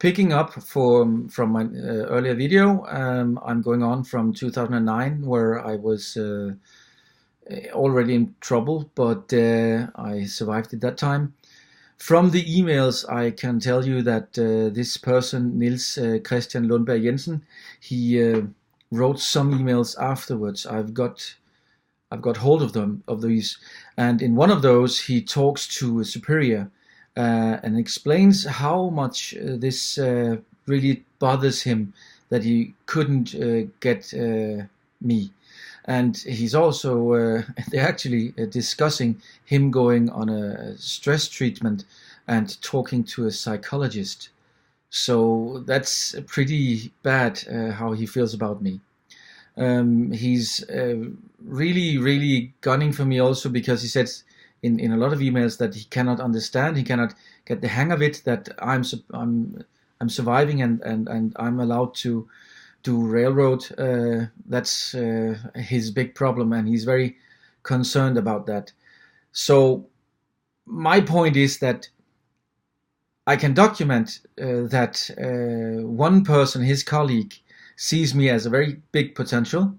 Picking up from my earlier video, I'm going on from 2009, where I was already in trouble, but I survived at that time. From the emails, I can tell you that this person, Nils Christian Lundberg Jensen, he wrote some emails afterwards. I've got hold of these, and in one of those, he talks to a superior and explains how much this really bothers him that he couldn't get me. And he's also, they're actually discussing him going on a stress treatment and talking to a psychologist. So that's pretty bad how he feels about me. He's really, really gunning for me also, because he says in a lot of emails that he cannot understand, he cannot get the hang of it, that I'm surviving and I'm allowed to do railroad. That's his big problem, and he's very concerned about that. So my point is that I can document that one person, his colleague, sees me as a very big potential.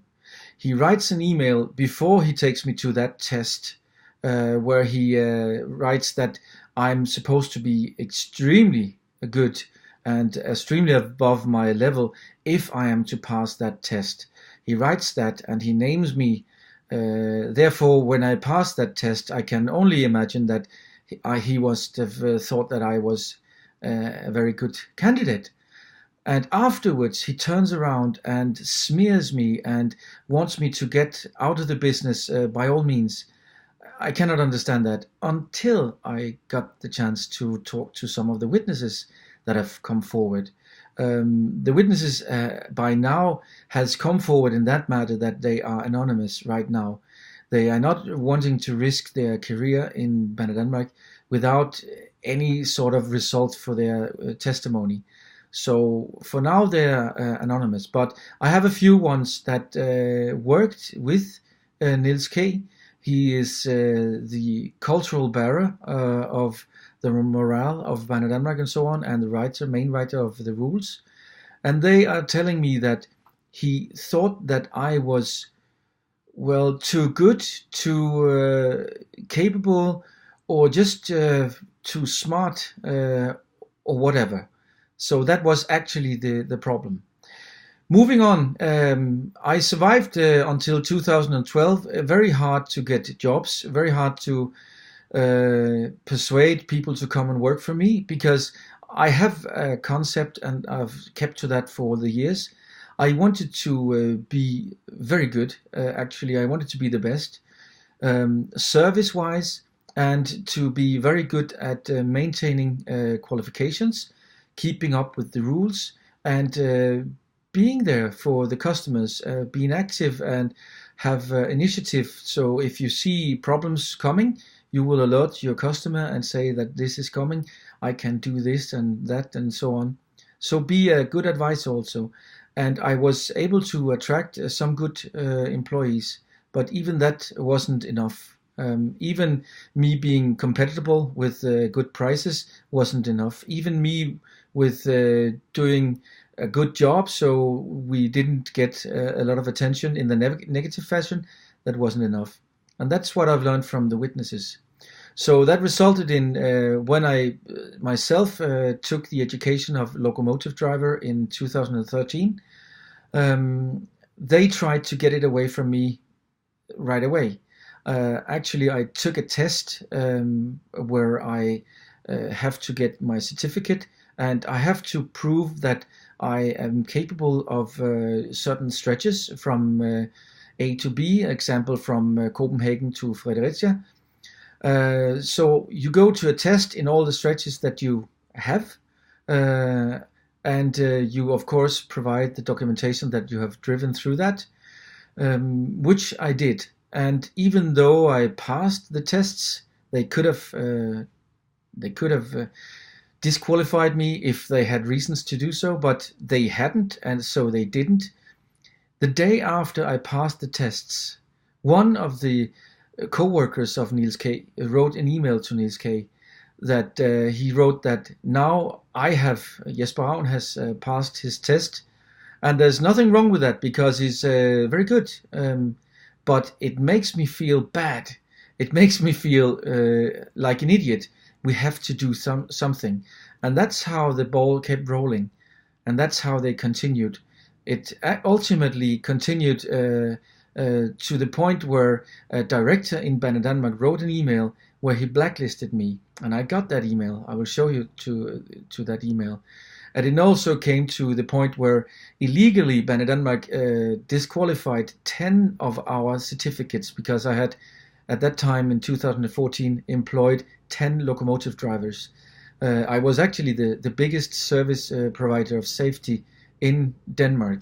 He writes an email before he takes me to that test, where he writes that I'm supposed to be extremely good and extremely above my level if I am to pass that test. He writes that and he names me. Therefore, when I pass that test, I can only imagine that he must have thought that I was a very good candidate. And afterwards, he turns around and smears me and wants me to get out of the business by all means. I cannot understand that until I got the chance to talk to some of the witnesses that have come forward. The witnesses by now has come forward in that matter that they are anonymous right now. They are not wanting to risk their career in Banedanmark without any sort of result for their testimony. So for now they're anonymous, but I have a few ones that worked with Niels K. He is the cultural bearer of the morale of Banedanmark and so on, and the main writer of the rules. And they are telling me that he thought that I was, well, too good, too capable, or just too smart, or whatever. So that was actually the problem. Moving on, I survived until 2012. Very hard to get jobs, very hard to persuade people to come and work for me, because I have a concept and I've kept to that for the years. I wanted to be very good. Actually, I wanted to be the best service-wise, and to be very good at maintaining qualifications, keeping up with the rules, and being there for the customers, being active and have initiative. So if you see problems coming, you will alert your customer and say that this is coming, I can do this and that and so on. So be a good advisor also. And I was able to attract some good employees, but even that wasn't enough. Even me being compatible with good prices wasn't enough. Even me with doing a good job, so we didn't get a lot of attention in the negative fashion, that wasn't enough. And that's what I've learned from the witnesses. So that resulted in when I myself took the education of locomotive driver in 2013, they tried to get it away from me right away. Actually, I took a test where I have to get my certificate, and I have to prove that I am capable of certain stretches from A to B, example from Copenhagen to Fredericia. So you go to a test in all the stretches that you have, and you of course provide the documentation that you have driven through that, which I did. And even though I passed the tests, they could have disqualified me if they had reasons to do so, but they hadn't, and so they didn't. The day after I passed the tests, one of the co-workers of Niels K. wrote an email to Niels K. that he wrote that now Jesper Ravn has passed his test, and there's nothing wrong with that because he's very good. But it makes me feel bad. It makes me feel like an idiot. We have to do something, and that's how the ball kept rolling, and that's how they continued. It ultimately continued to the point where a director in Banedanmark wrote an email where he blacklisted me, and I got that email. I will show you to that email. And it also came to the point where illegally Banedanmark disqualified 10 of our certificates because I had, at that time in 2014, employed 10 locomotive drivers. I was actually the biggest service provider of safety in Denmark,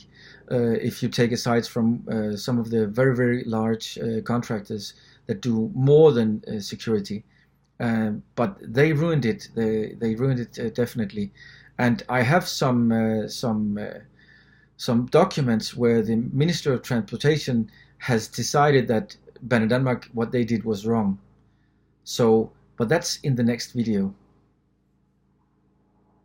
if you take aside from some of the very, very large contractors that do more than security. But they ruined it. They ruined it definitely. And I have some documents where the Minister of Transportation has decided that Banedanmark, what they did was wrong. So, but that's in the next video.